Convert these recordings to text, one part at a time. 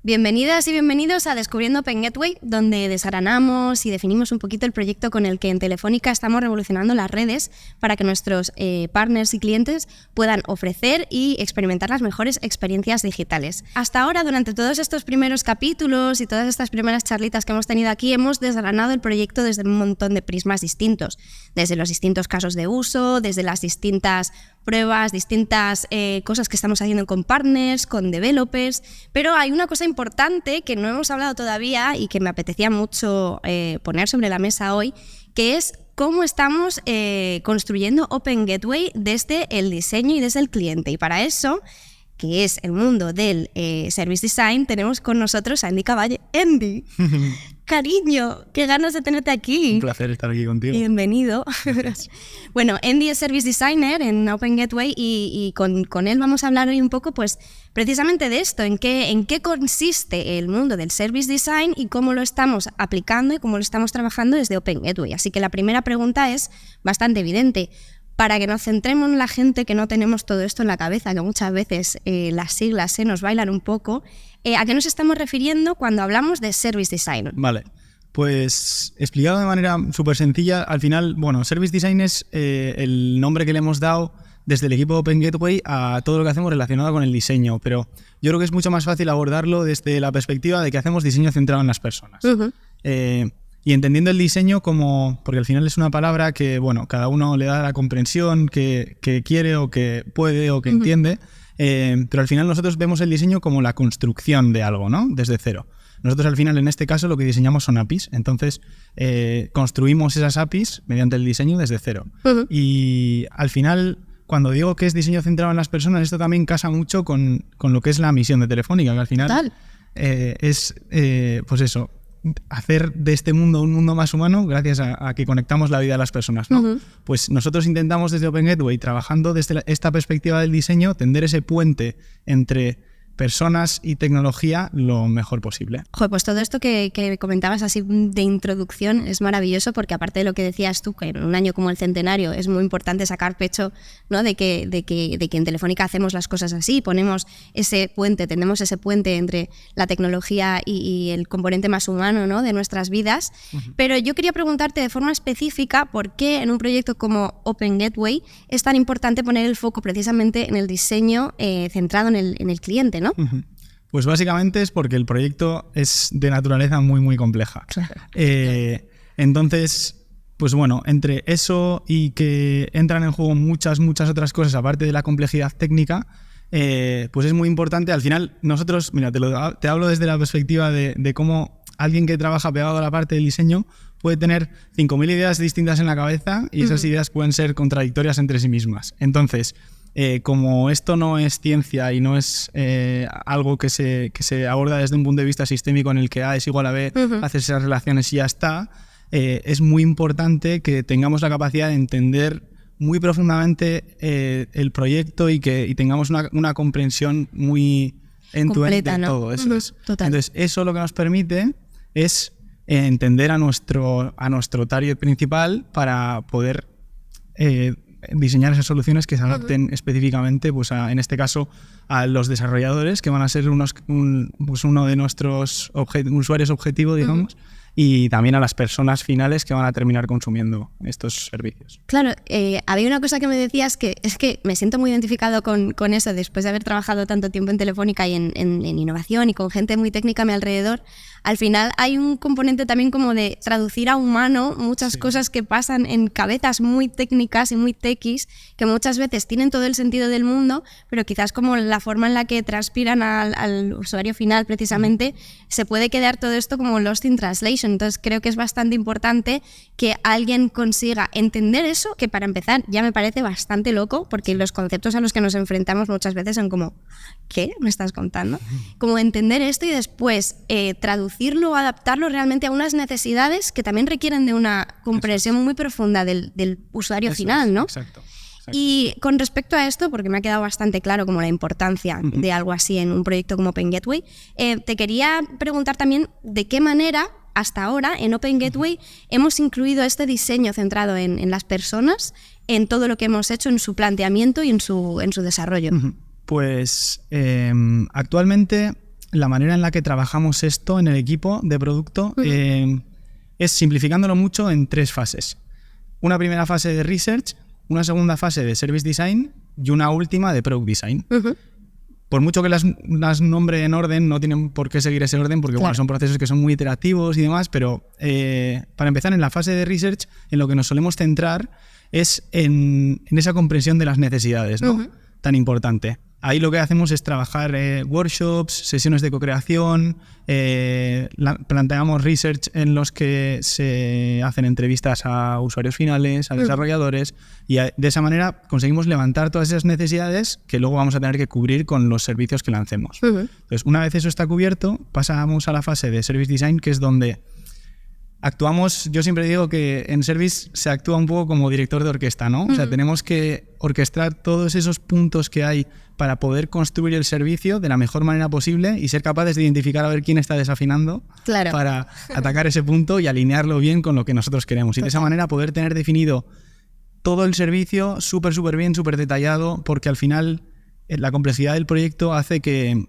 Bienvenidas y bienvenidos a Descubriendo Open Gateway, donde desgranamos y definimos un poquito el proyecto con el que en Telefónica estamos revolucionando las redes para que nuestros partners y clientes puedan ofrecer y experimentar las mejores experiencias digitales. Hasta ahora, durante todos estos primeros capítulos y todas estas primeras charlitas que hemos tenido aquí, hemos desgranado el proyecto desde un montón de prismas distintos, desde los distintos casos de uso, desde las distintas pruebas, distintas cosas que estamos haciendo con partners, con developers, pero hay una cosa importante que no hemos hablado todavía y que me apetecía mucho poner sobre la mesa hoy, que es cómo estamos construyendo Open Gateway desde el diseño y desde el cliente. Y para eso, que es el mundo del Service Design, tenemos con nosotros a Andy Caballe. Andy, cariño, qué ganas de tenerte aquí. Un placer estar aquí contigo. Bienvenido. Bueno, Andy es Service Designer en Open Gateway y con él vamos a hablar hoy un poco, pues, precisamente de esto, en qué consiste el mundo del Service Design y cómo lo estamos aplicando y cómo lo estamos trabajando desde Open Gateway. Así que la primera pregunta es bastante evidente. Para que nos centremos en la gente que no tenemos todo esto en la cabeza, que muchas veces las siglas se nos bailan un poco, ¿a qué nos estamos refiriendo cuando hablamos de Service Design? Vale, pues explicado de manera súper sencilla, al final, bueno, Service Design es el nombre que le hemos dado desde el equipo de Open Gateway a todo lo que hacemos relacionado con el diseño, pero yo creo que es mucho más fácil abordarlo desde la perspectiva de que hacemos diseño centrado en las personas. Uh-huh. Y entendiendo el diseño como, porque al final es una palabra que, bueno, cada uno le da la comprensión que quiere o que puede o que entiende, pero al final nosotros vemos el diseño como la construcción de algo, ¿no? Desde cero. Nosotros al final en este caso lo que diseñamos son APIs, entonces construimos esas APIs mediante el diseño desde cero. Uh-huh. Y al final, cuando digo que es diseño centrado en las personas, esto también casa mucho con lo que es la misión de Telefónica, que al final pues eso, hacer de este mundo un mundo más humano gracias a que conectamos la vida de las personas, ¿no? Uh-huh. Pues nosotros intentamos desde Open Gateway, trabajando desde esta perspectiva del diseño, tender ese puente entre personas y tecnología lo mejor posible. Joder, pues todo esto que comentabas así de introducción es maravilloso, porque aparte de lo que decías tú, que en un año como el centenario es muy importante sacar pecho, ¿no? de que en Telefónica hacemos las cosas así, ponemos ese puente, tendemos ese puente entre la tecnología y el componente más humano, ¿no? de nuestras vidas. Uh-huh. Pero yo quería preguntarte de forma específica por qué en un proyecto como Open Gateway es tan importante poner el foco precisamente en el diseño centrado en el cliente, ¿no? Uh-huh. Pues básicamente es porque el proyecto es de naturaleza muy, muy compleja. Entonces, pues bueno, entre eso y que entran en juego muchas otras cosas, aparte de la complejidad técnica, pues es muy importante. Al final, nosotros, mira, te hablo desde la perspectiva de cómo alguien que trabaja pegado a la parte del diseño puede tener 5.000 ideas distintas en la cabeza y esas ideas pueden ser contradictorias entre sí mismas. Entonces, como esto no es ciencia y no es algo que se aborda desde un punto de vista sistémico en el que A es igual a B, haces esas relaciones y ya está, es muy importante que tengamos la capacidad de entender muy profundamente el proyecto y que tengamos una comprensión muy end-to-end de todo eso. Total. Entonces, eso lo que nos permite es entender a nuestro target principal para poder diseñar esas soluciones que se adapten específicamente, pues en este caso, a los desarrolladores, que van a ser uno de nuestros usuarios objetivo, digamos, y también a las personas finales que van a terminar consumiendo estos servicios. Claro, había una cosa que me decías que es que me siento muy identificado con eso, después de haber trabajado tanto tiempo en Telefónica y en innovación y con gente muy técnica a mi alrededor. Al final hay un componente también como de traducir a humano muchas cosas que pasan en cabezas muy técnicas y muy tequis, que muchas veces tienen todo el sentido del mundo, pero quizás como la forma en la que transpiran al usuario final precisamente, se puede quedar todo esto como lost in translation. Entonces creo que es bastante importante que alguien consiga entender eso, que para empezar ya me parece bastante loco, porque los conceptos a los que nos enfrentamos muchas veces son como, ¿qué me estás contando? Como entender esto y después traducirlo, adaptarlo realmente a unas necesidades que también requieren de una comprensión muy profunda del usuario final, ¿no? Exacto. Y con respecto a esto, porque me ha quedado bastante claro como la importancia de algo así en un proyecto como Open Gateway, te quería preguntar también de qué manera hasta ahora en Open Gateway hemos incluido este diseño centrado en las personas en todo lo que hemos hecho, en su planteamiento y en su desarrollo. Pues actualmente la manera en la que trabajamos esto en el equipo de producto es simplificándolo mucho en 3 fases. Una primera fase de research, una segunda fase de service design y una última de product design. Por mucho que las nombre en orden, no tienen por qué seguir ese orden porque bueno, son procesos que son muy iterativos y demás, pero para empezar, en la fase de research, en lo que nos solemos centrar es en esa comprensión de las necesidades, ¿no? Tan importante. Ahí lo que hacemos es trabajar workshops, sesiones de co-creación, planteamos research en los que se hacen entrevistas a usuarios finales, a desarrolladores, y de esa manera conseguimos levantar todas esas necesidades que luego vamos a tener que cubrir con los servicios que lancemos. Entonces, una vez eso está cubierto, pasamos a la fase de service design, que es donde actuamos. Yo siempre digo que en Service se actúa un poco como director de orquesta, ¿no? O sea, tenemos que orquestar todos esos puntos que hay para poder construir el servicio de la mejor manera posible y ser capaces de identificar a ver quién está desafinando para atacar ese punto y alinearlo bien con lo que nosotros queremos. Y de esa manera poder tener definido todo el servicio súper bien, súper detallado, porque al final la complejidad del proyecto hace que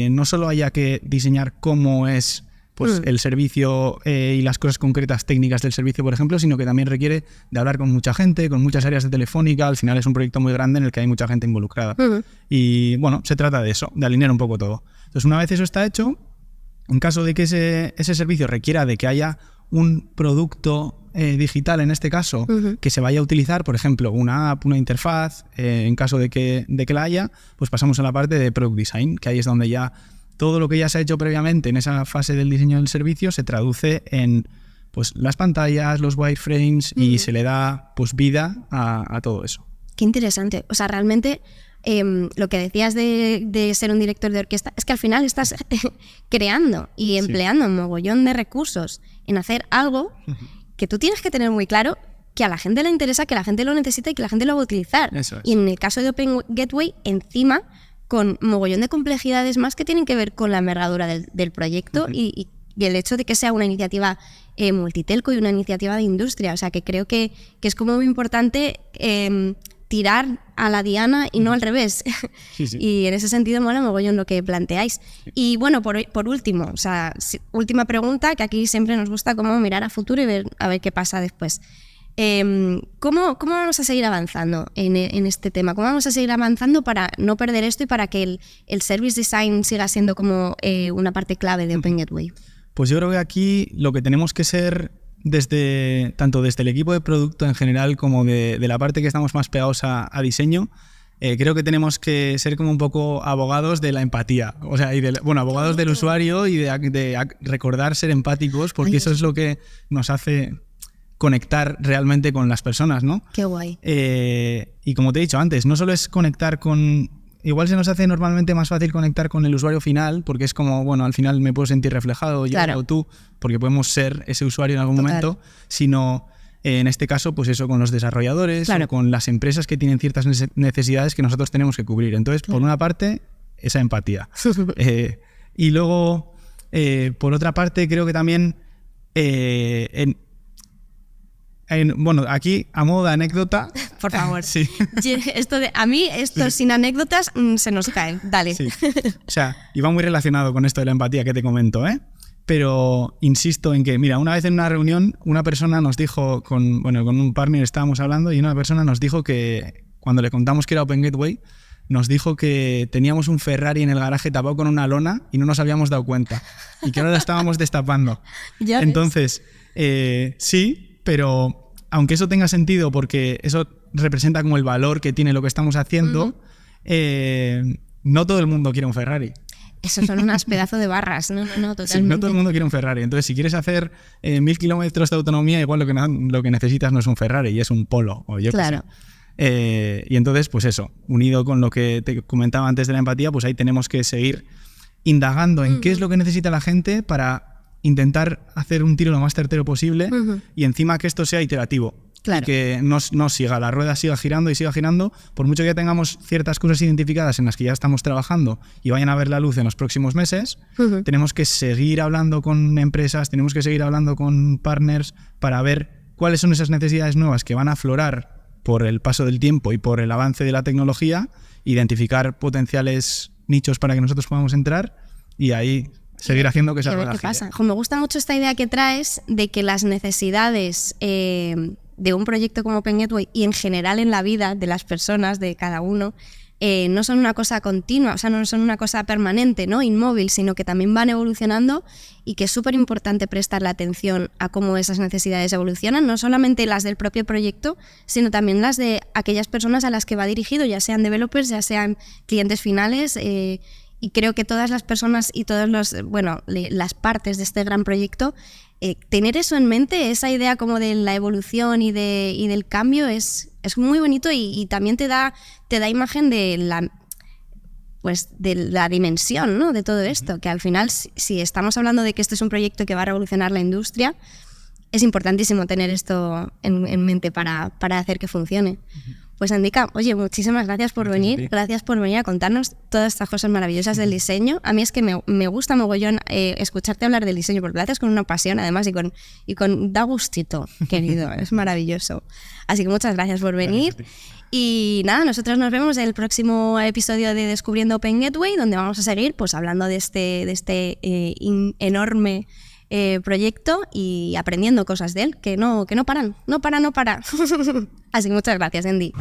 no solo haya que diseñar cómo es pues el servicio y las cosas concretas técnicas del servicio, por ejemplo, sino que también requiere de hablar con mucha gente, con muchas áreas de Telefónica. Al final es un proyecto muy grande en el que hay mucha gente involucrada. Y bueno, se trata de eso, de alinear un poco todo. Entonces, una vez eso está hecho, en caso de que ese servicio requiera de que haya un producto digital, en este caso, que se vaya a utilizar, por ejemplo, una app, una interfaz, en caso de que la haya, pues pasamos a la parte de Product Design, que ahí es donde ya todo lo que ya se ha hecho previamente en esa fase del diseño del servicio se traduce en pues las pantallas, los wireframes y se le da pues vida a todo eso. Qué interesante. O sea, realmente lo que decías de ser un director de orquesta es que al final estás creando y empleando un mogollón de recursos en hacer algo que tú tienes que tener muy claro que a la gente le interesa, que la gente lo necesita y que la gente lo va a utilizar. Eso es. Y en el caso de Open Gateway, encima, con mogollón de complejidades más que tienen que ver con la envergadura del proyecto y el hecho de que sea una iniciativa multitelco y una iniciativa de industria. O sea, que creo que es como muy importante tirar a la diana y no al revés. Y en ese sentido mola mogollón lo que planteáis. Y bueno, por último, o sea, última pregunta, que aquí siempre nos gusta como mirar a futuro y ver a ver qué pasa después. ¿Cómo vamos a seguir avanzando en este tema? ¿Cómo vamos a seguir avanzando para no perder esto y para que el service design siga siendo como una parte clave de Open Gateway? Pues yo creo que aquí lo que tenemos que ser tanto desde el equipo de producto en general como de la parte que estamos más pegados a diseño, creo que tenemos que ser como un poco abogados de la empatía, o sea, abogados del usuario y de recordar ser empáticos, porque eso es lo que nos hace conectar realmente con las personas, ¿no? Qué guay. Y como te he dicho antes, no solo es conectar con... Igual se nos hace normalmente más fácil conectar con el usuario final, porque es como, bueno, al final me puedo sentir reflejado yo o tú, porque podemos ser ese usuario en algún momento, sino en este caso, pues eso, con los desarrolladores o con las empresas que tienen ciertas necesidades que nosotros tenemos que cubrir. Entonces, por una parte, esa empatía. Y luego, por otra parte, creo que también bueno, aquí, a modo de anécdota... Por favor. Sí. A mí, sin anécdotas, se nos cae. Dale. Sí. O sea, y va muy relacionado con esto de la empatía que te comento, ¿eh? Pero insisto en que, mira, una vez en una reunión, una persona nos dijo, con un partner estábamos hablando, y una persona nos dijo que, cuando le contamos que era Open Gateway, nos dijo que teníamos un Ferrari en el garaje tapado con una lona y no nos habíamos dado cuenta. Y que ahora la estábamos destapando. ¿Ya Entonces, sí... Pero aunque eso tenga sentido porque eso representa como el valor que tiene lo que estamos haciendo, no todo el mundo quiere un Ferrari. Eso son unas pedazos de barras, no, totalmente. Sí, no todo el mundo quiere un Ferrari. Entonces, si quieres hacer 1000 kilómetros de autonomía, igual lo que necesitas no es un Ferrari, y es un Polo. O yo claro. Y entonces, pues eso, unido con lo que te comentaba antes de la empatía, pues ahí tenemos que seguir indagando en qué es lo que necesita la gente para intentar hacer un tiro lo más certero posible y encima que esto sea iterativo. Claro. Y que no siga, la rueda siga girando y siga girando, por mucho que ya tengamos ciertas cosas identificadas en las que ya estamos trabajando y vayan a ver la luz en los próximos meses, tenemos que seguir hablando con empresas, tenemos que seguir hablando con partners para ver cuáles son esas necesidades nuevas que van a aflorar por el paso del tiempo y por el avance de la tecnología, identificar potenciales nichos para que nosotros podamos entrar y ahí seguir haciendo que esa rueda ¿Qué gire. pasa? Me gusta mucho esta idea que traes de que las necesidades de un proyecto como Open Gateway y en general en la vida de las personas, de cada uno, no son una cosa continua, o sea, no son una cosa permanente, ¿no? Inmóvil, sino que también van evolucionando y que es súper importante prestarle atención a cómo esas necesidades evolucionan, no solamente las del propio proyecto, sino también las de aquellas personas a las que va dirigido, ya sean developers, ya sean clientes finales, y creo que todas las personas y todas las partes de este gran proyecto, tener eso en mente, esa idea como de la evolución y del cambio es muy bonito y también te da imagen de la dimensión, ¿no? De todo esto, que al final si estamos hablando de que este es un proyecto que va a revolucionar la industria, es importantísimo tener esto en mente para hacer que funcione. Pues Andika, oye, muchísimas gracias por venir, gracias por venir a contarnos todas estas cosas maravillosas del diseño. A mí es que me gusta mogollón escucharte hablar del diseño, porque lo haces con una pasión además y con da gustito, querido, es maravilloso. Así que muchas gracias por venir. Y nada, nosotros nos vemos en el próximo episodio de Descubriendo Open Gateway, donde vamos a seguir pues hablando de este enorme proyecto y aprendiendo cosas de él, que no paran. Así que muchas gracias, Andy.